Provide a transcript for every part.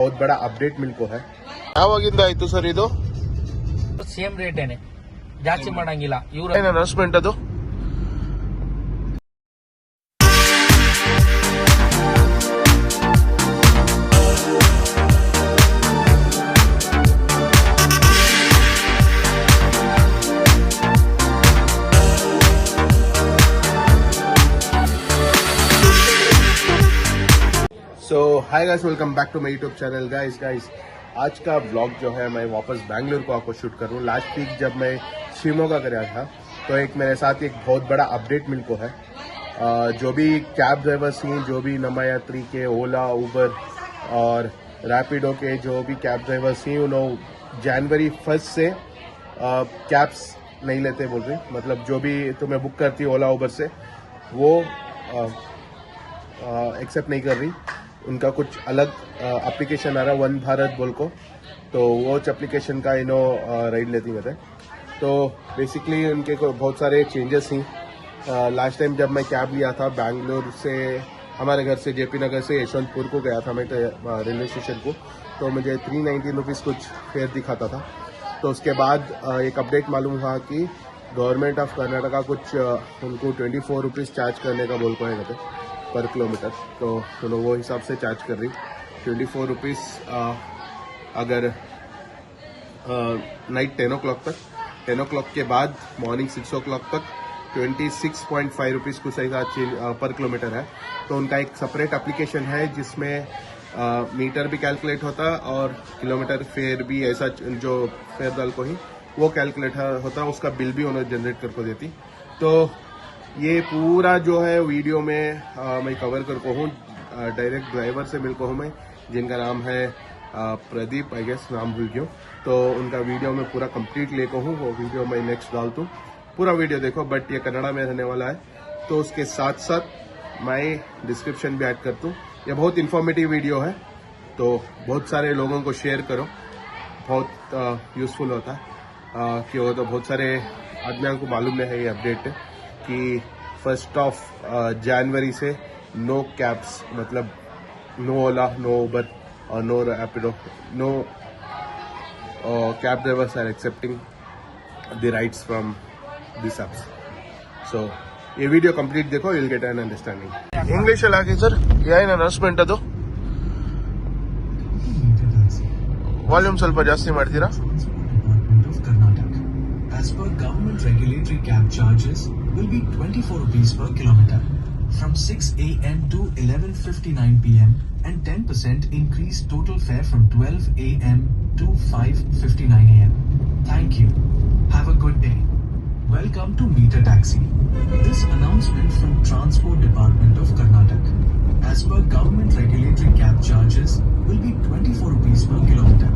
बहुत बड़ा अपडेट मिलको है ಯಾವಾಗಿಂದ ಆಯ್ತು ಸರ್ ಇದು ಸೇಮ್ ರೇಟ್ ಏನೆ ಜಾಸ್ತಿ ಮಾಡಂಗಿಲ್ಲ ಇವ್ರ ಅನೌನ್ಸ್ಮೆಂಟ್ ಅದು so hi guys, welcome back to my YouTube channel. Guys आज का ब्लॉग जो है मैं वापस बैंगलोर को आपको शूट कर रहा हूँ। लास्ट वीक जब मैं शिवमोगा गया था तो एक मेरे साथ एक बहुत बड़ा अपडेट मिलको है। जो भी कैब ड्राइवर्स हैं, जो भी नमायात्री के ओला उबर और रैपिडो के जो भी कैब ड्राइवर्स हैं, उन्होंने जनवरी 1 से कैब्स नहीं लेते बोल रहे। मतलब जो भी तुम्हें बुक करती ओला उबर से वो एक्सेप्ट नहीं कर रही। उनका कुछ अलग एप्लीकेशन आ रहा है, वन भारत बोल को, तो वो एप्लीकेशन का इनो राइड लेती मेरे। तो बेसिकली उनके को बहुत सारे चेंजेस हैं। लास्ट टाइम जब मैं कैब लिया था बैंगलोर से, हमारे घर से जेपी नगर से यशवंतपुर को गया था मैं रेलवे स्टेशन को, तो मुझे 390 रुपीज़ कुछ फेयर दिखाता था। तो उसके बाद एक अपडेट मालूम हुआ कि गवर्नमेंट ऑफ कर्नाटका कुछ उनको 24 रुपीज़ चार्ज करने का बोल को है पर किलोमीटर। तो वो हिसाब से चार्ज कर रही 24 रुपीज़ अगर नाइट 10 o'clock तक, 10 o'clock के बाद मॉर्निंग 6 o'clock तक 26.5 रुपीज़ कुछ ऐसा पर किलोमीटर है। तो उनका एक सेपरेट एप्लीकेशन है जिसमें मीटर भी कैलकुलेट होता और किलोमीटर फेयर भी, ऐसा जो फेयर दल को ही वो कैलकुलेट होता, उसका बिल भी उन्हें जनरेट करके देती। तो ये पूरा जो है वीडियो में मैं कवर करको हूँ। डायरेक्ट ड्राइवर से मिलको हूँ मैं, जिनका नाम है प्रदीप, आई गेस नाम भूल गया। तो उनका वीडियो में पूरा कंप्लीट लेको हूँ, वो वीडियो मैं नेक्स्ट डालता हूँ। पूरा वीडियो देखो, बट ये कन्नड़ा में रहने वाला है। तो उसके साथ साथ मैं डिस्क्रिप्शन भी ऐड करता हूँ। ये बहुत इन्फॉर्मेटिव वीडियो है, तो बहुत सारे लोगों को शेयर करो, बहुत यूजफुल होता है। क्यों तो बहुत सारे आदमियों को मालूम नहीं है ये अपडेट कि 1 जनवरी से नो कैब्स, मतलब नो ओला, नो उबर और no Rapido, no cab drivers are accepting the rides from this apps. So ये वीडियो कंप्लीट देखो, you will get an understanding. English ಅಲ್ಲಿ ಸರ್ ಏನು ಅನೌನ್ಸ್ಮೆಂಟ್ ಅದು? ವಾಲ್ಯೂಮ್ ಸ್ವಲ್ಪ ಜಾಸ್ತಿ ಮಾಡ್ತೀರಾ? As per government regulatory cab charges will be 24 rupees per kilometer from 6 a.m. to 11:59 p.m. and 10% increase total fare from 12 a.m. to 5:59 a.m. Thank you. Have a good day. Welcome to Meter Taxi. This announcement from Transport Department of Karnataka. As per government regulatory cab charges will be 24 rupees per kilometer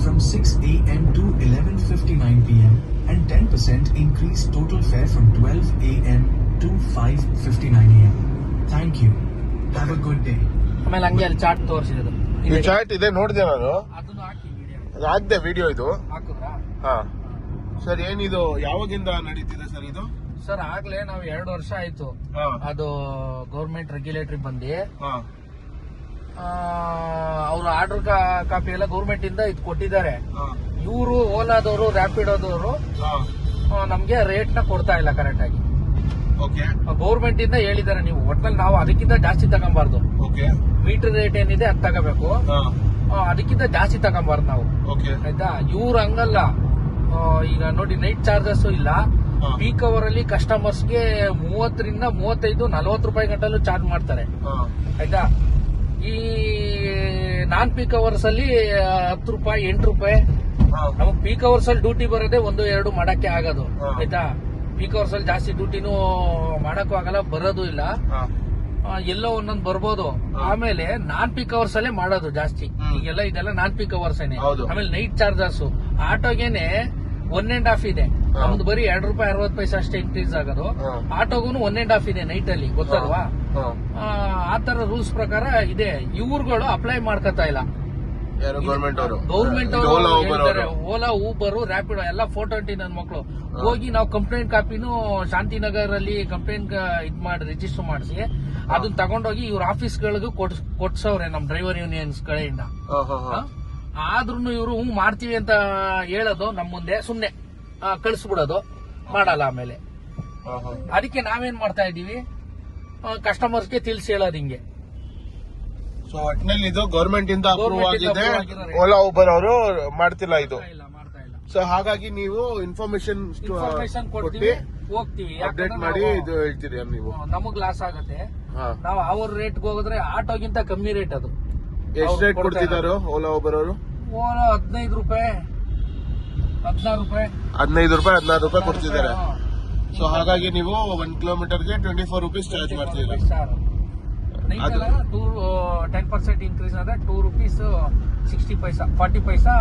from 6 a.m. to 11:59 p.m. and 10% increase total fare from 12 a.m. to 5:59 a.m. Thank you. Have a good day. ಆಮೇಲೆ ಹಂಗೆ ಅಲ್ಲಿ chat ತೋರಿಸಿದ್ರು, ಈ chat ಇದೆ ನೋಡಿದೆ ನಾನು, ಅದನ್ನು ಹಾಕಿ video ಅದು ಹಾಕ್ದೆ ವಿಡಿಯೋ ಇದು ಹಾಕಿದ್ರಾ? ಹಾ ಸರ್, ಏನಿದು ಯಾವಾಗಿಂದ ನಡೀತಿದೆ ಸರ್ ಇದು? ಸರ್ ಆಗ್ಲೇ ನಾವು 2 ವರ್ಷ ಆಯ್ತು ಅದು ಗೌರ್ಮೆಂಟ್ ರೆಗ್ಯುಲೇಟರಿ ಬಂದು, ಅವ್ರ ಆರ್ಡರ್ ಕಾಪಿ ಎಲ್ಲ ಗೌರ್ಮೆಂಟ್ ಇಂದ ಇದು ಕೊಟ್ಟಿದ್ದಾರೆ. ಇವರು ಓಲಾದವರು, ರ್ಯಾಪಿಡೋದವರು ನಮ್ಗೆ ರೇಟ್ ನ ಕೊಡ್ತಾ ಇಲ್ಲ ಕರೆಕ್ಟ್ ಆಗಿ. ಗೌರ್ಮೆಂಟ್ ಇಂದ ಹೇಳಿದ್ದಾರೆ, ನೀವು ಒಟ್ನಲ್ಲಿ ನಾವು ಅದಕ್ಕಿಂತ ಜಾಸ್ತಿ ತಗೊಂಬಾರ್ದು, ಮೀಟರ್ ರೇಟ್ ಏನಿದೆ ಅದ್ ತಗೋಬೇಕು, ಅದಕ್ಕಿಂತ ಜಾಸ್ತಿ ತಗೊಂಬಾರ್ದು ನಾವು, ಆಯ್ತಾ? ಇವ್ರು ಹಂಗಲ್ಲ. ಈಗ ನೋಡಿ, ನೈಟ್ ಚಾರ್ಜಸ್ ಇಲ್ಲ, ಪೀಕ್ ಅವರ್ ಅಲ್ಲಿ ಕಸ್ಟಮರ್ಸ್ಗೆ 30 ರಿಂದ 35, 40 ರೂಪಾಯಿ ಗಂಟಲು ಚಾರ್ಜ್ ಮಾಡ್ತಾರೆ, ಆಯ್ತಾ? ಈ ನಾನ್ ಪೀಕ್ ಅವರ್ಸ್ ಅಲ್ಲಿ 10 ರೂಪಾಯಿ, 8 ರೂಪಾಯಿ. ನಮಗ್ ಪೀಕ್ ಅವರ್ಸ್ ಅಲ್ಲಿ ಡ್ಯೂಟಿ ಬರೋದೇ 1-2 ಮಾಡಕ್ಕೆ ಆಗೋದು, ಆಯ್ತಾ? ಪೀಕ್ ಅವರ್ಸ್ ಅಲ್ಲಿ ಜಾಸ್ತಿ ಡ್ಯೂಟಿನೂ ಮಾಡಕ್ಕೂ ಆಗಲ್ಲ, ಬರೋದು ಇಲ್ಲ, ಎಲ್ಲೋ ಒಂದೊಂದು ಬರ್ಬೋದು. ಆಮೇಲೆ ನಾನ್ ಪೀಕ್ ಅವರ್ಸ್ ಅಲ್ಲೇ ಮಾಡೋದು ಜಾಸ್ತಿ. ಈಗೆಲ್ಲ ಇದೆಲ್ಲ ನಾನ್ ಪೀಕ್ ಅವರ್ಸ್ ಏನೆ. ಆಮೇಲೆ ನೈಟ್ ಚಾರ್ಜಸ್ ಆಟೋಗೆನೆ 1.5 ಇದೆ, ನಮ್ದು ಬರೀ 2 ರೂಪಾಯಿ 60 ಪೈಸೆ ಅಷ್ಟೇ ಇನ್ಕ್ರೀಸ್ ಆಗೋದು. ಆಟೋಗೂ 1.5 ಇದೆ ನೈಟ್ ಅಲ್ಲಿ, ಗೊತ್ತಲ್ವಾ? ಆತರ ರೂಲ್ಸ್ ಪ್ರಕಾರ ಇದೆ. ಇವ್ರುಗಳು ಅಪ್ಲೈ ಮಾಡ್ಕೊತಾ ಇಲ್ಲ. ಯಾರು ಗೌರ್ಮೆಂಟ್ ಅವರು? ಗೌರ್ಮೆಂಟ್ ಇದು ಅವರು Ola, Uber ಹೇಳ್ತಾರೆ, ಅವರು. ಓಲಾ ಊಬರ್ ರ್ಯಾಪಿಡೋ ಎಲ್ಲ ಫೋಟೋ ಇಟ್ಟಿ ನನ್ನ ಮಕ್ಕಳು ಹೋಗಿ ನಾವು ಕಂಪ್ಲೇಂಟ್ ಕಾಪಿನೂ ಶಾಂತಿನಗರ್ ಅಲ್ಲಿ ಕಂಪ್ಲೇಂಟ್ ಇದ್ ಮಾಡಿ ರಿಜಿಸ್ಟರ್ ಮಾಡಿಸಿ ಅದನ್ನ ತಗೊಂಡೋಗಿ ಇವ್ರ ಆಫೀಸ್ಗಳಿಗೂ ಕೊಡ್ಸವ್ರೆ ನಮ್ ಡ್ರೈವರ್ ಯೂನಿಯನ್ಸ್ ಕಡೆಯಿಂದ. ಆದ್ರೂ ಇವರು ಮಾಡ್ತೀವಿ ಅಂತ ಹೇಳೋದು ನಮ್ ಮುಂದೆ ಸುಮ್ನೆ ಕಳಿಸ್ಬಿಡೋದು ಮಾಡಲ್ಲ. ಆಮೇಲೆ ಅದಕ್ಕೆ ನಾವೇನ್ ಮಾಡ್ತಾ ಇದೀವಿ, ಕಸ್ಟಮರ್ಸ್ಗೆ ತಿಳಿಸಿ ಹೇಳೋದು ಹಿಂಗೆ. ಸೊ ಒಟ್ಟಿನಲ್ಲಿ ಇದು ಗೌರ್ಮೆಂಟ್ ಇಂದ ಅಪ್ರೂವ್ Government ಇಂದ ಆಗಿದೆ, approve ಆಗಿರೋ ಓಲಾ ಊಬರ್ ಅವರು ಮಾಡ್ತಿಲ್ಲ ಇದು. ಮಾಡ್ತಾ ಇಲ್ಲ. ಸೊ ಹಾಗಾಗಿ ನೀವು ಇನ್ಫಾರ್ಮೇಶನ್ ಕೊಡ್ತೀವಿ, ಹೋಗ್ತೀವಿ. ಅಪ್ಡೇಟ್ ಮಾಡಿ ಇದು ಹೇಳ್ತೀರಿ ನೀವು. ನಮಗ್ ಲಾಸ್ ಆಗತ್ತೆ. ಹಾ. ನಾವು ಅವ್ರ ರೇಟ್ಗೆ ಹೋಗಿದ್ರೆ ಆಟೋಗಿಂತ ಕಮ್ಮಿ ರೇಟ್ ಅದು. ಎಷ್ಟು ರೇಟ್ ಕೊಡ್ತಿದಾರೋ ಓಲಾ ಊಬರ್ ಅವರು? ಓಲಾ 15 ರೂಪಾಯಿ 16 ರೂಪಾಯಿ 15 ರೂಪಾಯಿ 16 ರೂಪಾಯಿ ಕೊಡ್ತಿದ್ದಾರೆ. ಸೊ ಹಾಗಾಗಿ ನೀವು 1 ಕಿಲೋಮೀಟರ್ಗೆ 24 ರುಪೀಸ್ ಚಾರ್ಜ್ ಮಾಡ್ತಿದ್ದೀರಾ. 10% ಇನ್ಕ್ರೀಸ್ ಆದ್ರೆ 2 ರೂಪೀಸ್ 60 ಪೈಸಾ 40 ಪೈಸಾ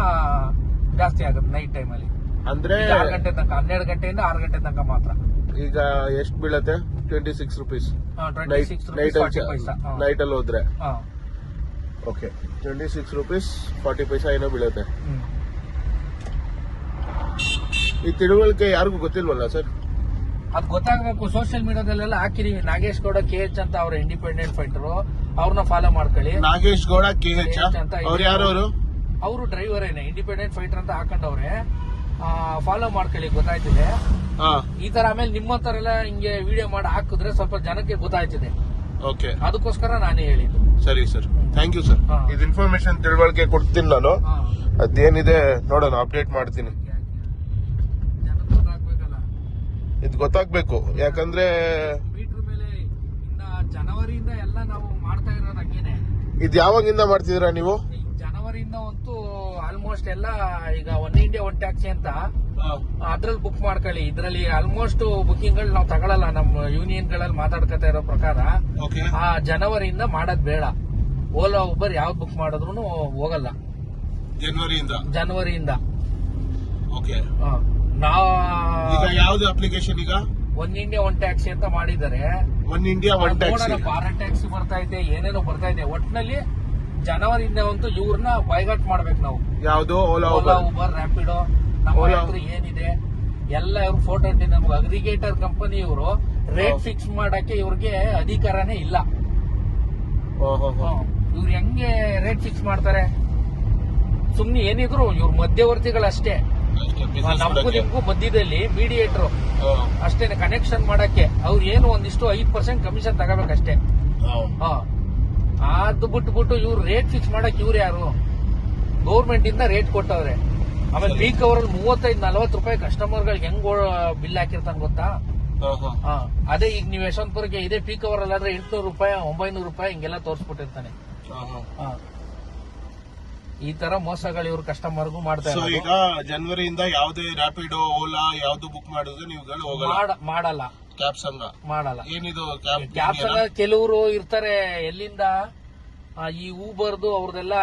ಜಾಸ್ತಿ ಆಗುತ್ತೆ ನೈಟ್ ಟೈಮ್ ಅಲ್ಲಿ. ಅಂದ್ರೆ 6 ಗಂಟೆ ತನಕ, 12 ಗಂಟೆಯಿಂದ 6 ಗಂಟೆ ತನಕ ಮಾತ್ರ. ಈಗ ಎಷ್ಟು ಬೀಳತ್ತೆ? 26 ರುಪೀಸ್ 26 ರೂಪೀಸ್ 40 ಪೈಸಾ. ನೈಟ್ ಅಲ್ಲಿ ಹೋದ್ರೆ. ಓಕೆ, 26 ರುಪೀಸ್ 40 ಪೈಸಾ ಏನೋ ಬೀಳುತ್ತೆ. ಈ ತಿಳುವಳಿಕೆ ಯಾರಿಗೂ ಗೊತ್ತಿಲ್ವಲ್ಲ ಸರ್? ಅದ್ ಗೊತ್ತಾಗಬೇಕು. ಸೋಷಿಯಲ್ ಮೀಡಿಯಾದಲ್ಲೆಲ್ಲ ಹಾಕಿದೀವಿ. ನಾಗೇಶ್ ಗೌಡ KH ಅಂತ ಅವ್ರ ಇಂಡಿಪೆಂಡೆಂಟ್ ಫೈಟರ್, ಅವ್ರನ್ನ ಫಾಲೋ ಮಾಡ್ಕೊಳ್ಳಿ. ನಾಗೇಶ್ ಗೌಡ KH ಅಂತ ಅವ್ರು ಯಾರು? ಅವರು ಡ್ರೈವರ್ ಏನೇ, ಇಂಡಿಪೆಂಡೆಂಟ್ ಫೈಟರ್ ಅಂತ ಹಾಕೊಂಡವ್ರೆ. ಫಾಲೋ ಮಾಡ್ಕೊಳ್ಳಿ, ಗೊತ್ತಾಯ್ತಿದೆ. ಈ ತರ ಆಮೇಲೆ ನಿಮ್ಮಂತರೆಲ್ಲ ಹಿಂಗೆ ವಿಡಿಯೋ ಮಾಡಿ ಹಾಕಿದ್ರೆ ಸ್ವಲ್ಪ ಜನಕ್ಕೆ ಗೊತ್ತಾಯ್ತಿದೆ. ಓಕೆ, ಅದಕ್ಕೋಸ್ಕರ ನಾನೇ ಹೇಳಿದ್ದು. ಸರಿ ಸರ್, ಥ್ಯಾಂಕ್ ಯು ಸರ್. ಇದು ಇನ್ಫಾರ್ಮೇಶನ್ ತಿಳುವಳಿಕೆ ಕೊಡ್ತೀನಿ ನಾನು. ಅದೇನಿದೆ ನೋಡೋಣ, ಅಪ್ಡೇಟ್ ಮಾಡ್ತೀನಿ. ಜನಕ್ಕೆ ಗೊತ್ತಾಗ್ಬೇಕಲ್ಲ, ಇದು ಗೊತ್ತಾಗ್ಬೇಕು. ಯಾಕಂದ್ರೆ ಮೀಟರ್ ಮೇಲೆ ಇನ್ನ ಜನವರಿಯಿಂದ ಎಲ್ಲ ನಾವು ಮಾಡ್ತಾ ಇರೋದು ಹಂಗೇನೆ. ಇದು ಯಾವಾಗಿಂದ ಮಾಡ್ತಿದ್ದೀರಾ ನೀವು? ಜನವರಿಯಿಂದ ಅಂತೂ ಆಲ್ಮೋಸ್ಟ್ ಎಲ್ಲ ಈಗ ಒನ್ ಇಂಡಿಯಾ ಒನ್ ಟ್ಯಾಕ್ಸಿ ಅಂತ ಅದ್ರಲ್ಲಿ ಬುಕ್ ಮಾಡ್ಕೊಳ್ಳಿ. ಇದ್ರಲ್ಲಿ ಆಲ್ಮೋಸ್ಟ್ ಬುಕಿಂಗ್ ಗಳು ನಾವು ತಗೊಳಲ್ಲ. ನಮ್ಮ ಯೂನಿಯನ್ ಗಳಲ್ಲಿ ಮಾತಾಡ್ಕೊತಾ ಇರೋ ಪ್ರಕಾರ ಆ ಜನವರಿಯಿಂದ ಮಾಡೋದ್ ಬೇಡ. ಓಲಾ ಊಬರ್ ಯಾವ್ದು ಬುಕ್ ಮಾಡಿದ್ರು ಹೋಗಲ್ಲ ಜನವರಿಯಿಂದ. ಓಕೆ, ನಾವು ಯಾವ್ದು ಅಪ್ಲಿಕೇಶನ್ ಈಗ ಒನ್ ಇಂಡಿಯಾ ಒನ್ ಟ್ಯಾಕ್ಸಿ ಅಂತ ಮಾಡಿದ್ದಾರೆ. One India one taxi, foreign taxi ಬರ್ತಾ ಇದೆ, ಏನೇನೋ ಬರ್ತಾ ಇದೆ. ಒಟ್ಟಿನಲ್ಲಿ ಜನವರಿಯಿಂದ ಅಂತೂ ಇವ್ರನ್ನ ಬೈಗಾಟ್ ಮಾಡ್ಬೇಕು ನಾವು. ಯಾವ್ದು? ಓಲಾ ಊಬರ್ ರ್ಯಾಪಿಡೋ ನಮ್ಮ ಹತ್ರ ಏನಿದೆ ಎಲ್ಲ ಇವ್ರು ಫೋಟೋ ನಮ್ಗೆ ಅಗ್ರಿಗೇಟರ್ ಕಂಪನಿ ಇವರು ರೇಟ್ ಫಿಕ್ಸ್ ಮಾಡಕ್ಕೆ ಇವ್ರಿಗೆ ಅಧಿಕಾರನೇ ಇಲ್ಲ. ಇವ್ರು ಹೆಂಗೆ ರೇಟ್ ಫಿಕ್ಸ್ ಮಾಡ್ತಾರೆ? ಸುಮ್ನೆ ಏನಿದ್ರು ಇವ್ರು ಮಧ್ಯವರ್ತಿಗಳಷ್ಟೇ. ನಮಗೂ ನಿಮ್ಗೂ ಮಧ್ಯದಲ್ಲಿ ಮೀಡಿಯೇಟರ್ ಅಷ್ಟೇನೆ, ಕನೆಕ್ಷನ್ ಮಾಡಕ್ಕೆ. ಅವ್ರು ಏನು ಒಂದಿಷ್ಟು 5% ಕಮಿಷನ್ ತಗೋಬೇಕಷ್ಟೇ. ಅದು ಬಿಟ್ಬಿಟ್ಟು ಇವ್ರು ರೇಟ್ ಫಿಕ್ಸ್ ಮಾಡಕ್ ಇವ್ರು ಯಾರು? ಗೌರ್ಮೆಂಟ್ ಇಂದ ರೇಟ್ ಕೊಟ್ಟವ್ರೆ. ಆಮೇಲೆ ಪೀಕ್ ಅವರಲ್ಲಿ 35-40 ರೂಪಾಯಿ ಕಸ್ಟಮರ್ ಗಳಿಗೆ ಹೆಂಗ್ ಬಿಲ್ ಹಾಕಿರ್ತಾನೆ ಗೊತ್ತಾ? ಅದೇ ಈಗ ನೀವು ಯಶವಂತಪುರಕ್ಕೆ ಇದೇ ಪೀಕ್ ಅವರ್ ಅಲ್ಲಾದ್ರೆ 800 ರೂಪಾಯಿ 900 ರೂಪಾಯಿ ಹಿಂಗೆಲ್ಲ ತೋರಿಸ್ಬಿಟ್ಟಿರ್ತಾನೆ. ಈ ತರ ಮೋಸಗಳು ಇವ್ರು ಕಸ್ಟಮರ್ಗೂ ಮಾಡ್ತಾ ಇದ್ದಾರೆ. ಈಗ ಜನವರಿಯಿಂದ ಯಾವುದೇ ರ್ಯಾಪಿಡೋ ಓಲಾ ಯಾವ್ದು ಬುಕ್ ಮಾಡಿದ್ರೆ ನೀವುಗಳು ಹೋಗಲ್ಲ? ಮಾಡಲ್ಲ. ಕ್ಯಾಬ್ ಸಂಘ ಮಾಡಲ್ಲ. ಏನಿದು ಕ್ಯಾಬ್ ಸಂಘ? ಕೆಲವರು ಇರ್ತಾರೆ ಎಲ್ಲಿಂದ ಈ ಊಬರ್ದು ಅವ್ರದೆಲ್ಲ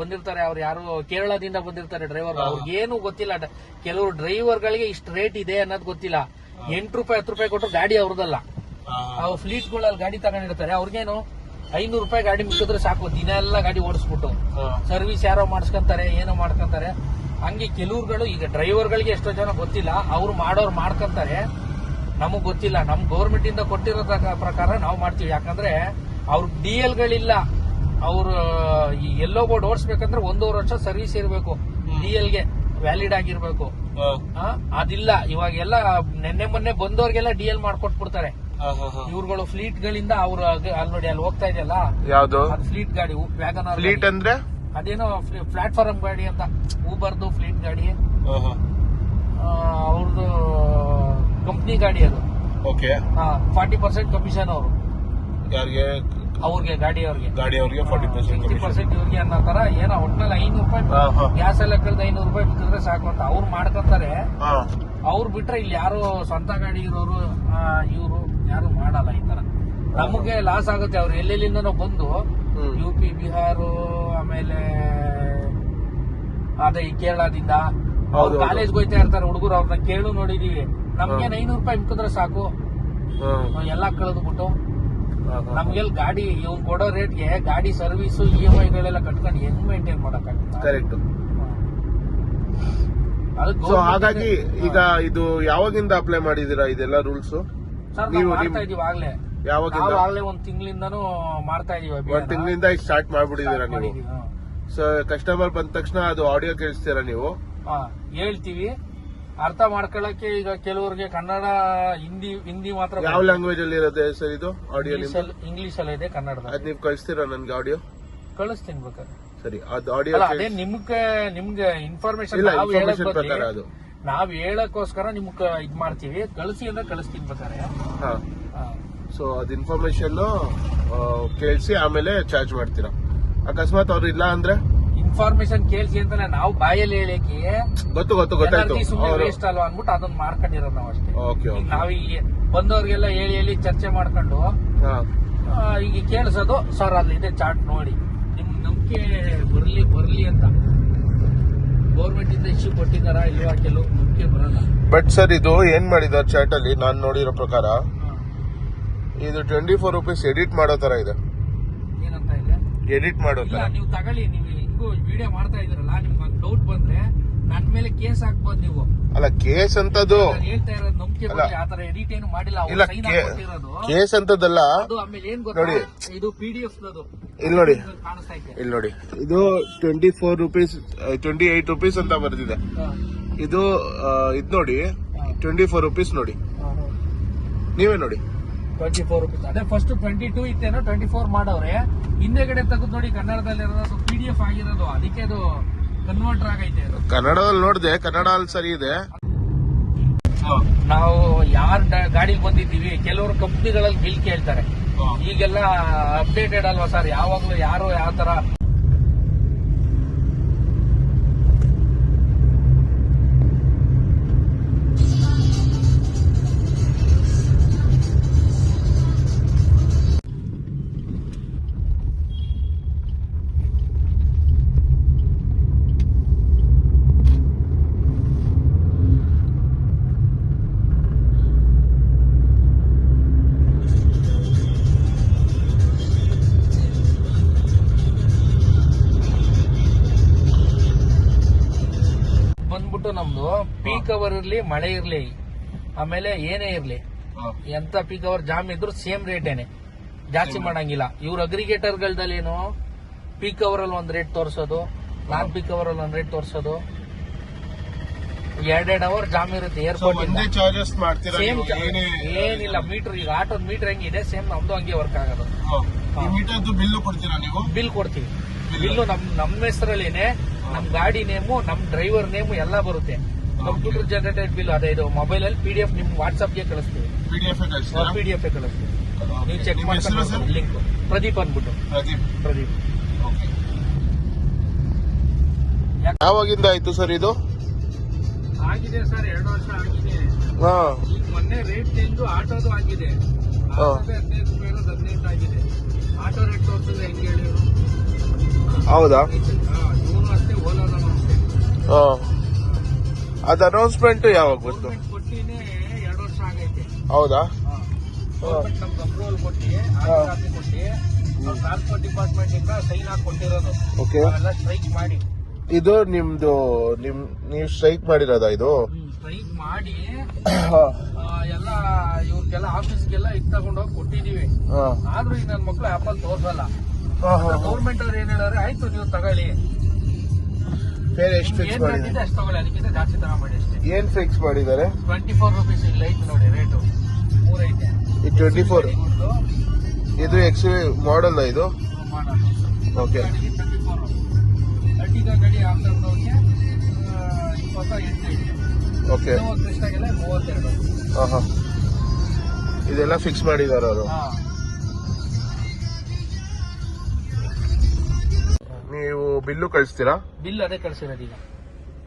ಬಂದಿರ್ತಾರೆ. ಅವ್ರು ಯಾರು ಕೇರಳದಿಂದ ಬಂದಿರ್ತಾರೆ ಡ್ರೈವರ್. ಅವ್ರಿಗೇನು ಗೊತ್ತಿಲ್ಲ. ಕೆಲವರು ಡ್ರೈವರ್ ಗಳಿಗೆ ಇಷ್ಟು ರೇಟ್ ಇದೆ ಅನ್ನೋದು ಗೊತ್ತಿಲ್ಲ. 8 ರೂಪಾಯಿ 10 ರೂಪಾಯಿ ಕೊಟ್ಟರು ಗಾಡಿ ಅವ್ರದಲ್ಲ. ಅವ್ರು ಫ್ಲೀಟ್ ಗಳಲ್ಲಿ ಗಾಡಿ ತಗೊಂಡಿರ್ತಾರೆ. ಅವ್ರಿಗೇನು 500 ರೂಪಾಯಿ ಗಾಡಿ ಮುಟ್ಟಿದ್ರೆ ಸಾಕು, ದಿನ ಎಲ್ಲ ಗಾಡಿ ಓಡಿಸ್ಬಿಟ್ಟು ಸರ್ವಿಸ್ ಯಾರೋ ಮಾಡಿಸ್ಕೊಂತಾರೆ, ಏನೋ ಮಾಡ್ಕೊಂತಾರೆ. ಹಂಗೆ ಕೆಲವ್ರುಗಳು ಈಗ ಡ್ರೈವರ್ ಗಳಿಗೆ ಎಷ್ಟೋ ಜನ ಗೊತ್ತಿಲ್ಲ. ಅವ್ರು ಮಾಡೋರು ಮಾಡ್ಕೊಂತಾರೆ, ನಮಗ್ ಗೊತ್ತಿಲ್ಲ. ನಮ್ ಗೌರ್ಮೆಂಟ್ ಇಂದ ಕೊಟ್ಟಿರೋ ಪ್ರಕಾರ ನಾವು ಮಾಡ್ತೀವಿ. ಯಾಕಂದ್ರೆ ಅವ್ರ DL ಗಳಿಲ್ಲ. ಅವ್ರು ಎಲ್ಲೋ ಬೋರ್ಡ್ ಓಡಿಸ್ಬೇಕಂದ್ರೆ 1.5 ವರ್ಷ ಸರ್ವಿಸ್ ಇರಬೇಕು, DL ಗೆ ವ್ಯಾಲಿಡ್ ಆಗಿರ್ಬೇಕು. ಅದಿಲ್ಲ. ಇವಾಗೆಲ್ಲ ನೆನ್ನೆ ಮೊನ್ನೆ ಬಂದವ್ರಿಗೆಲ್ಲ DL ಮಾಡ್ಕೊಟ್ಬಿಡ್ತಾರೆ ಇವ್ರುಗಳು ಫ್ಲೀಟ್ ಗಳಿಂದ. ಅವ್ರು ಅಲ್ಲಿ ನೋಡಿ ಅಲ್ಲಿ ಹೋಗ್ತಾ ಇದೆಯಲ್ಲ, ಯಾವ್ದು ಅದು ಫ್ಲೀಟ್ ಗಾಡಿ, ವ್ಯಾಗನರ್. ಫ್ಲೀಟ್ ಅಂದ್ರೆ ಅದೇನೋ ಪ್ಲಾಟ್ಫಾರ್ಮ್ ಗಾಡಿ ಅಂತ, ಊಬರ್ದು ಫ್ಲೀಟ್ ಗಾಡಿ, ಅವ್ರದ್ದು ಕಂಪ್ನಿ ಗಾಡಿ ಅದು. 40% ಕಮಿಷನ್ ಅವರು ಅವ್ರಿಗೆ ಗಾಡಿಯವ್ರಿಗೆ 60% ಇವ್ರಿಗೆ ಅನ್ನೋ ತರ ಏನೋ ಒಟ್ನಲ್ಲಿ 500 ರೂಪಾಯಿ ಗ್ಯಾಸ್ ಎಲ್ಲ ಕಳೆದ 500 ರೂಪಾಯಿ ಬಿಟ್ಟಿದ್ರೆ ಸಾಕು ಅಂತ ಅವ್ರು ಮಾಡ್ಕೊಂತಾರೆ. ಅವ್ರು ಬಿಟ್ರೆ ಇಲ್ಲಿ ಯಾರು ಸ್ವಂತ ಗಾಡಿ ಇರೋರು ಇವರು ಯಾರು ಮಾಡಲ್ಲ ಈ ತರ. ನಮಗೆ ಲಾಸ್ ಆಗುತ್ತೆ. ಅವ್ರು ಎಲ್ಲೆಲ್ಲಿಂದನೋ ಬಂದು UP, ಬಿಹಾರ, ಆಮೇಲೆ ಅದೇ ಈ ಕೇರಳದಿಂದ ಅವ್ರು ಕಾಲೇಜ್ಗೆ ಹೋಯ್ತಾ ಇರ್ತಾರೆ ಹುಡುಗರು. ಅವ್ರನ್ನ ಕೇಳು ನೋಡಿದೀವಿ. ನಮ್ಗೆ 500 ರೂಪಾಯಿ ಇಮ್ಕಿದ್ರೆ ಸಾಕು, ಎಲ್ಲಾ ಕಳೆದ್ಬಿಟ್ಟು ನಮ್ಗೆಲ್ಲ ಗಾಡಿ ಇವ್ರು ಕೊಡೋ ರೇಟ್ಗೆ ಗಾಡಿ ಸರ್ವಿಸ್ EMI ಗಳೆಲ್ಲ ಕಟ್ಕೊಂಡು ಹೆಂಗ್ ಮೇಂಟೈನ್ ಮಾಡಕ್ಕಾಗುತ್ತೆ? ಕರೆಕ್ಟ್. ಸೊ ಹಾಗಾಗಿ ಈಗ ಇದು ಯಾವಾಗಿಂದ ಅಪ್ಲೈ ಮಾಡಿದೀರಾ ಇದೆಲ್ಲ ರೂಲ್ಸ್? ಸರ್ ನಾವು ಮಾಡ್ತಾ ಇದೀವಿ ಆಗ್ಲೇ. ಯಾವಾಗಿಂದ? ಆಗ್ಲೇ ಒಂದ್ ತಿಂಗಳಿಂದಾನು ಮಾಡ್ತಾ ಇದೀವಿ. ಒಂದ್ ತಿಂಗಳಿಂದ ಸ್ಟಾರ್ಟ್ ಮಾಡ್ಬಿಟ್ಟಿದೀರಾ ನೀವು? ಸೊ ಕಸ್ಟಮರ್ ಬಂದ ತಕ್ಷಣ ಅದು ಆಡಿಯೋ ಕೇಳಿಸ್ತೀರಾ ನೀವು? ಹೇಳ್ತೀವಿ. ಅರ್ಥ ಮಾಡ್ಕೊಳಕ್ಕೆ ಈಗ ಕೆಲವರಿಗೆ ಕನ್ನಡ, ಹಿಂದಿ ಮಾತ್ರ. ಯಾವ ಲ್ಯಾಂಗ್ವೇಜ್ ಅಲ್ಲಿ ಇರೋದೇ ಸರ್ ಇದು ಆಡಿಯೋ? ಇಂಗ್ಲಿಷ್ ಅಲ್ಲಿ ಇದೆ, ಕನ್ನಡದ. ಅದ್ ನೀವು ಕಳಿಸ್ತೀರಾ ನನ್ಗೆ ಆಡಿಯೋ? ಕಳಿಸ್ತೀನಿ ಬೇಕಾದ್ರೆ. ಸರಿ, ಅದು ಆಡಿಯೋ ಅದೇ ನಿಮ್ಗೆ ಇನ್ಫಾರ್ಮೇಶನ್ ಪ್ರಕಾರ ಅದು ನಾವ್ ಹೇಳಕ್ಕೋಸ್ಕರ ನಿಮ್ಗೆ ಇದ್ ಮಾಡ್ತೀವಿ. ಕಳಿಸಿ ಅಂದ್ರೆ ಕಳಿಸ್ತೀನಿ ಬೇಕಾರೆ. ಸೊ ಅದ್ ಇನ್ಫಾರ್ಮೇಶನ್ ಕೇಳಿಸಿ ಆಮೇಲೆ ಚಾರ್ಜ್ ಮಾಡ್ತೀರಾ. ಅಕಸ್ಮಾತ್ ಅವ್ರು ಇಲ್ಲ ಅಂದ್ರೆ ಇನ್ಫಾರ್ಮೇಶನ್ ಕೇಳಿಸಿ ಅಂತ ನಾವು ಬಾಯಲ್ಲಿ ಹೇಳಕ್ಕೆ ಗೊತ್ತಾಯ್ತು ವೇಸ್ಟ್ ಅಲ್ವಾ ಅನ್ಬಿಟ್ಟು ಅದನ್ನ ಮಾಡ್ಕೊಂಡಿರೋದು ನಾವು ಅಷ್ಟೇ. ಓಕೆ. ನಾವೀಗ ಬಂದವ್ರಿಗೆಲ್ಲ ಹೇಳಿ ಚರ್ಚೆ ಮಾಡ್ಕೊಂಡು ಈಗ ಕೇಳಿಸೋದು, ಸರ್ ಅಲ್ಲಿದೆ ಚಾರ್ಟ್ ನೋಡಿ, ನಿಮ್ ನಂಬಿಕೆ ಬರ್ಲಿ ಅಂತ. ಗೌರ್ಮೆಂಟ್ ಇಂದ ಇಶ್ಯೂ ಕೊಟ್ಟಿದಾರ ಇಲ್ವಾ ಕೆಲವು ನಂಬಿಕೆ ಬರಲ್ಲ. ಬಟ್ ಸರ್ ಇದು ಏನ್ ಮಾಡಿದಾರೆ ಚಾಟ್ ಅಲ್ಲಿ ನಾನ್ ನೋಡಿರೋ ಪ್ರಕಾರ ಇದು 24 ರೂಪೀಸ್ ಎಡಿಟ್ ಮಾಡೋ ತರ ಇದೆ. ಏನಂತ ಇದೆ? ಎಡಿಟ್ ಮಾಡೋ ತರ. ನೀವು ತಗೊಳ್ಳಿ, ನೀವು ಹಿಂಗೂ ವಿಡಿಯೋ ಮಾಡ್ತಾ ಇದ್ರಲ್ಲ, ನಿಮ್ಗೆ ಡೌಟ್ ಬಂದ್ರೆ ನನ್ ಮೇಲೆ ಕೇಸ್ ಹಾಕ್ಬೋದು ನೀವು. ಅಲ್ಲ ಕೇಸ್ ಅಂತದ್ದು ಹೇಳ್ತಾ ಇರೋದು ನಂಬಿಕೆ ಬಗ್ಗೆ ಆತರ ಎಡಿಟ್ ಏನು ಮಾಡಿಲ್ಲ. ಇಲ್ಲ ಕೇಸ್ ಅಂತದಲ್ಲ. ಆಮೇಲೆ ಏನ್ ಗೊತ್ತಾ, ಇದು PDF ಇಲ್ಲಿ ನೋಡಿ, ಕಾಣಿಸ್ತಾ ಇದೆ. ಇಲ್ಲಿ ನೋಡಿ, ಇದು 24 ರೂಪೀಸ್ 28 ರೂಪೀಸ್ ಅಂತ ಬರ್ತಿದೆ. ಇದು ಇದ್ ನೋಡಿ 24 ರೂಪೀಸ್ ನೋಡಿ, ನೀವೇ ನೋಡಿ 24 ರೂಪೀಸ್. ಅದೇ ಫಸ್ಟ್ 22 ಇತ್ತೇನೋ 24 ಮಾಡವ್ರೆ. ಹಿಂದೆಗಡೆ ತೆಗೆದು ನೋಡಿ ಕನ್ನಡದಲ್ಲಿ ಇರೋದು PDF ಆಗಿರೋದು, ಅದಕ್ಕೆ ಅದು ಕನ್ವರ್ಟರ್ ಆಗೈತೆ. ಕನ್ನಡದಲ್ಲಿ ನೋಡಿದೆ, ಕನ್ನಡದಲ್ಲಿ ಸರಿ ಇದೆ. ನಾವು ಯಾರ ಗಾಡಿಗೆ ಬಂದಿದ್ದೀವಿ, ಕೆಲವರು ಕಂಪ್ನಿಗಳಲ್ಲಿ ಬಿಲ್ ಕೇಳ್ತಾರೆ. ಈಗೆಲ್ಲ ಅಪ್ಡೇಟೆಡ್ ಅಲ್ವಾ ಸರ್, ಯಾವಾಗ್ಲೂ ಯಾರು ಯಾವ ತರ. ನಮ್ದು ಪೀಕ್ ಅವರ್ ಇರ್ಲಿ, ಮಳೆ ಇರ್ಲಿ, ಆಮೇಲೆ ಏನೇ ಇರ್ಲಿ, ಎಂತ ಪೀಕ್ ಅವರ್ ಜಾಮ್ ಇದ್ರು ಸೇಮ್ ರೇಟೇನೆ, ಜಾಸ್ತಿ ಮಾಡಂಗಿಲ್ಲ. ಇವ್ರ ಅಗ್ರಿಗೇಟರ್ ಗಳಲ್ಲೇನು ಪೀಕ್ ಅವರ್ ಅಲ್ಲಿ ಒಂದ್ ರೇಟ್ ತೋರ್ಸೋದು, ನಾನ್ ಪೀಕ್ ಅವರ್ ಅಲ್ಲಿ ಒಂದ್ ರೇಟ್ ತೋರ್ಸೋದು, 2 ಅವರ್ ಜಾಮ್ ಇರುತ್ತೆ ಏರ್ಪೋರ್ಟ್. ಸೇಮ್ ಏನಿಲ್ಲ. ಮೀಟರ್ ಈಗ ಆಟೋದ ಮೀಟರ್ ಹೆಂಗಿದೆ ಸೇಮ್ ನಮ್ದು ಹಂಗೆ ವರ್ಕ್ ಆಗೋದು. ಬಿಲ್ ಕೊಡ್ತೀರಾ ನೀವು? ಬಿಲ್ ಕೊಡ್ತೀವಿ. ಬಿಲ್ಲು ನಮ್ಮ ಹೆಸರಲ್ಲೇನೆ, ನಮ್ ಗಾಡಿ ನೇಮು, ನಮ್ ಡ್ರೈವರ್ ನೇಮು ಎಲ್ಲ ಬರುತ್ತೆ. Computer generated bill. ಅದೇ ಇದು ಮೊಬೈಲ್ ಅಲ್ಲಿ PDF ನಿಮ್ ವಾಟ್ಸ್ಆಪ್ಗೆ ಕಳಿಸ್ತೀವಿ. PDF ಕಳಿಸ್ತೀವಿ, ನೀವು ಚೆಕ್ ಮಾಡ್ಕೊಂಡು. ಲಿಂಕ್ ಪ್ರದೀಪ್ ಅಂದ್ಬಿಟ್ಟು. ಪ್ರದೀಪ್. ಯಾವಾಗಿಂದ ಆಯ್ತು ಸರ್ ಇದು? ಆಗಿದೆ ಸರ್, 2 ವರ್ಷ ಆಗಿದೆ. ಈಗ ಮೊನ್ನೆ ರೇಟ್ ಚೇಂಜ್ ಆಟೋದು ಆಗಿದೆ. 15 ರೂಪಾಯಿ 18 ಆಗಿದೆ. ಆಟೋ ರೇಟ್ ತೋರಿಸಿದ್ರೆ ಹೆಂಗೆ ಹೇಳಿ? ಹೌದಾ? ಇವನು ಅಷ್ಟೇ, ಓಲಾನು ಅಷ್ಟೇ. ಅದ್ ಅನೌನ್ಸ್ಮೆಂಟ್ ಯಾವಾಗ ಬಂತು? ಕೊಟ್ಟಿನೇ 2 ವರ್ಷ ಆಗೈತೆ. ಹೌದಾ? ನಮ್ಗೆ ಅಪ್ರೂವಲ್ ಕೊಟ್ಟು, ಕಾಪಿ ಕೊಟ್ಟು, ಟ್ರಾನ್ಸ್ಪೋರ್ಟ್ ಡಿಪಾರ್ಟ್ಮೆಂಟ್ ಇಂದ ಸೈನ್ ಹಾಕಿ ಕೊಟ್ಟಿರೋದು. ಎಲ್ಲ ಸ್ಟ್ರೈಕ್ ಮಾಡಿ. ಇದು ನಿಮ್ದು ನೀವು ಸ್ಟ್ರೈಕ್ ಮಾಡಿರೋದಾ? ಇದು ಸ್ಟ್ರೈಕ್ ಮಾಡಿ ಎಲ್ಲ ಇವ್ರಿಗೆಲ್ಲ ಆಫೀಸ್ಗೆಲ್ಲ ಇದು ತಗೊಂಡೋಗಿ ಕೊಟ್ಟಿದೀವಿ. ಆದ್ರೂ ಈಗ ನನ್ನ ಮಕ್ಳು ಆಪಲ್ ತೋರ್ಸಲ್ಲ. ಗೌರ್ಮೆಂಟ್ ಅವ್ರು ಏನ್ ಹೇಳೋರೆ, ಆಯ್ತು ನೀವು ತಗೊಳ್ಳಿ, ಎಷ್ಟು ಫಿಕ್ಸ್ ಮಾಡಿದ್ದಾರೆ ಅಷ್ಟು ತಗೊಳ್ಳಿ, ಅದಕ್ಕಿಂತ ಜಾಸ್ತಿ ತರ ಮಾಡಿ ಅಷ್ಟೇ. ಏನ್ ಫಿಕ್ಸ್ ಮಾಡಿದ್ದಾರೆ? 24 ರೂಪೀಸ್. ಇಲ್ಲ ಐತೆ ನೋಡಿ ರೇಟು, 3 ಐತೆ. 24 ಇದು XUV ಮಾಡಲ್ ಇದು. ಓಕೆ. ಅರ್ಟಿಗಾ ಗಾಡಿ ಆಗ್ತದವ್ರಿಗೆ 28 ಐತೆ. ಓಕೆ. ಕ್ರಿಸ್ಟಾಗೆಲ್ಲ 32. ಇದೆಲ್ಲ ಫಿಕ್ಸ್ ಮಾಡಿದಾರ ಅವರು. ನೀವು ಬಿಲ್ಲು ಕಳಿಸ್ತೀರಾ? ಬಿಲ್ ಅದೇ ಕಳ್ಸಿರೋದು. ಈಗ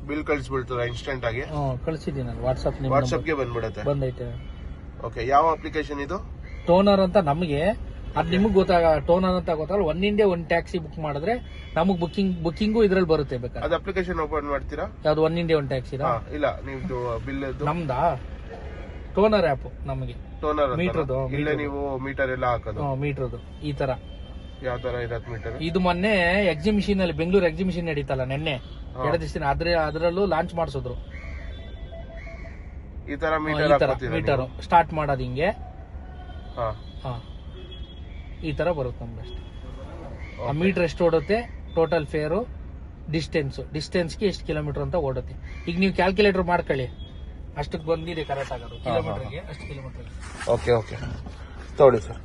ಬಿಲ್ ಕಳಿಸ್ಬಿಡ್ತದ ಇನ್ಸ್ಟೆಂಟ್ ಆಗಿ? ಕಳಿಸಿದ್ದೀನಿ ನಾನು ವಾಟ್ಸ್ಆಪ್ಗೆ ಬಂದ್ಬಿಡುತ್ತೆ. ಬಂದೈತೆ. ಓಕೆ. ಯಾವ ಅಪ್ಲಿಕೇಶನ್ ಇದು? ಟೋನರ್ ಅಂತ. ನಮಗೆ ಅದ್ ನಿಮಗ್ ಟೋನರ್ ಅಂತ ಗೊತ್ತಾಗಲ್ಲ. 1 ಇಂಡಿಯಾ 1 ಟ್ಯಾಕ್ಸಿ ಬುಕ್ ಮಾಡಿದ್ರೆ ನಮಗ್ ಬುಕ್ಕಿಂಗು ಇದ್ರಲ್ಲಿ ಬರುತ್ತೆ. ಬೇಕಾದ್ರೆ ಅದು ಅಪ್ಲಿಕೇಶನ್ ಓಪನ್ ಮಾಡ್ತೀರಾ? ಯಾವ್ದು 1 ಇಂಡಿಯಾ 1 ಟ್ಯಾಕ್ಸಿ? ಇಲ್ಲ, ನಿಮ್ದು ಬಿಲ್ ನಮ್ದಾ ಟೋನರ್ ಆಪ್ ನಮಗೆ ಟೋನರ್ ಮೀಟರ್ದು, ಇಲ್ಲೇ ನೀವು ಮೀಟರ್ ಎಲ್ಲ ಹಾಕೋದು ಮೀಟರ್ದು ಈ ತರ. ಯಾವ ತರ ಇರತ್ ಮೀಟರ್? ಇದು ಮೊನ್ನೆ ಎಕ್ಸಿಬಿಷನ್ ಅಲ್ಲಿ ಬೆಂಗಳೂರು ಎಕ್ಸಿಬಿಷನ್ ನಡೀತಲ್ಲ ನೆನ್ನೆ ಎರಡು ದಿವಸ ಅದರಲ್ಲೂ ಲಾಂಚ್ ಮಾಡಿಸಿದ್ರು. ಈ ತರ ಮೀಟರ್ ಮೀಟರ್ ಸ್ಟಾರ್ಟ್ ಮಾಡೋದು ಹಿಂಗೆ ಹಾ ಈ ತರ ಬರುತ್ತೆ ನಮ್ಗೆ ಅಷ್ಟೇ. ಆ ಮೀಟರ್ ಎಷ್ಟು ಓಡುತ್ತೆ, ಟೋಟಲ್ ಫೇರು, ಡಿಸ್ಟೆನ್ಸ್ಗೆ ಎಷ್ಟು ಕಿಲೋಮೀಟರ್ ಅಂತ ಓಡುತ್ತೆ. ಈಗ ನೀವು ಕ್ಯಾಲ್ಕುಲೇಟರ್ ಮಾಡ್ಕೊಳ್ಳಿ, ಅಷ್ಟಕ್ಕೆ ಬಂದಿದೆ ಕರೆಕ್ಟ್ ಆಗೋದು ಕಿಲೋಮೀಟರ್ಗೆ ಅಷ್ಟು ಕಿಲೋಮೀಟರ್. ಓಕೆ ತಗೊಳ್ಳಿ ಸರ್.